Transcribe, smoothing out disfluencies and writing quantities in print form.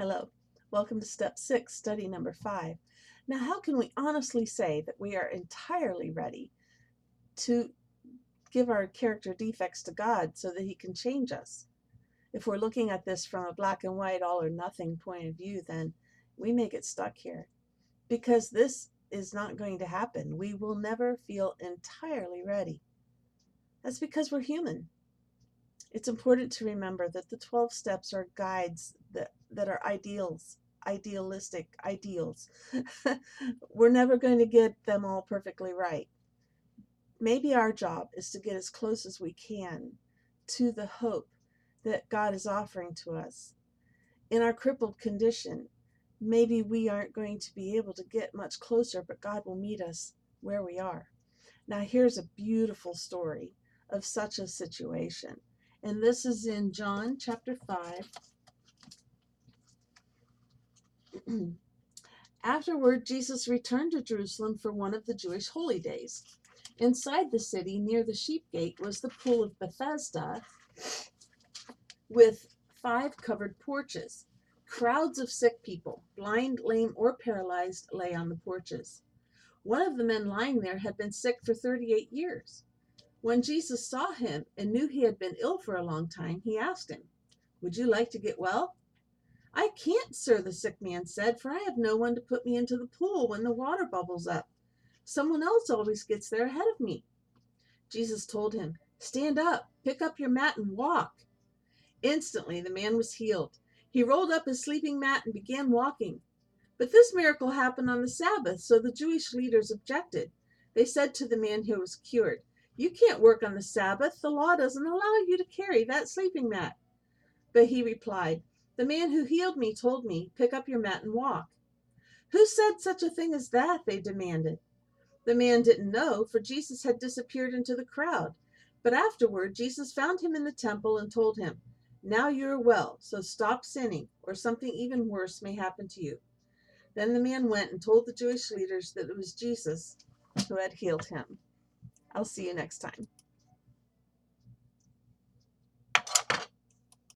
Hello, welcome to Step 6, Study Number 5. Now, how can we honestly say that we are entirely ready to give our character defects to God so that He can change us? If we're looking at this from a black and white, all or nothing point of view, then we may get stuck here because this is not going to happen. We will never feel entirely ready. That's because we're human. It's important to remember that the 12 steps are guides that are idealistic ideals. We're never going to get them all perfectly right. Maybe our job is to get as close as we can to the hope that God is offering to us. In our crippled condition, maybe we aren't going to be able to get much closer, but God will meet us where we are. Now, here's a beautiful story of such a situation. And this is in John chapter 5. Afterward, Jesus returned to Jerusalem for one of the Jewish holy days. Inside the city, near the sheep gate, was the pool of Bethesda with 5 covered porches. Crowds of sick people, blind, lame, or paralyzed, lay on the porches. One of the men lying there had been sick for 38 years. When Jesus saw him and knew he had been ill for a long time, he asked him, "Would you like to get well?" "I can't, sir," the sick man said, "for I have no one to put me into the pool when the water bubbles up. Someone else always gets there ahead of me." Jesus told him, "Stand up, pick up your mat, and walk." Instantly, the man was healed. He rolled up his sleeping mat and began walking. But this miracle happened on the Sabbath, so the Jewish leaders objected. They said to the man who was cured, "You can't work on the Sabbath. The law doesn't allow you to carry that sleeping mat." But he replied, "The man who healed me told me, 'Pick up your mat and walk.'" "Who said such a thing as that?" they demanded. The man didn't know, for Jesus had disappeared into the crowd. But afterward, Jesus found him in the temple and told him, "Now you are well, so stop sinning, or something even worse may happen to you." Then the man went and told the Jewish leaders that it was Jesus who had healed him. I'll see you next time.